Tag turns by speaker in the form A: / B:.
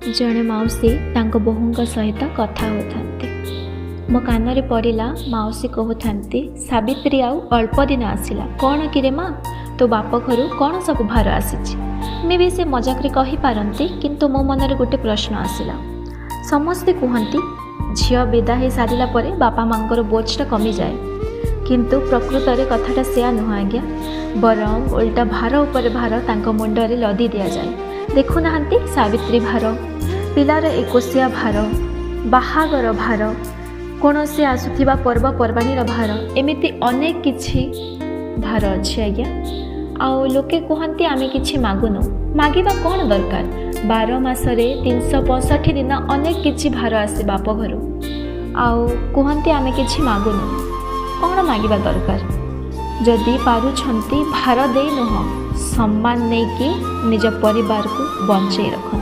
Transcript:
A: जड़े मौसी तांको बोहूंक सहित कथा होथांती। मो कानरे पड़िला मौसी कहउथांती, सावित्री आउ अल्प दिन आसिला, कौन कि रे माँ तो बाप घरु कौन सब भार आसीची। मे भी से मजाक रे कहि पारंती, किंतु मो मनरे गोटे प्रश्न आसिला। समस्ते कहती झियो विदा हो सारिला परे बापा मांकर बोझटा कमी जाए, किंतु प्रकृत रे कथाटा सेया नुह आज्ञा, बरं उल्टा भार उपर भार तांको मुंडरे लदी दिया जाए। देखुनाहांती सावित्री भार, पिलार 21 भार, बाहागर भार, कौन से आसुथिबा पर्वपर्वाणीर भार, एमिति अनेक किछि भार अछि आज्ञा। आउ लोके कहती आमे किछि मागुनु, मागिबा कौन दरकार। 12 मासरे 365 दिन अनेक किछि भार आसे बाप घरु, आउ कहती आमे किछि मागुनु, कौन मागिबा दरकार। जदि पारुछंती भार दे नुह, सम्मान नहीं कि निज परिवार को बंचे रख।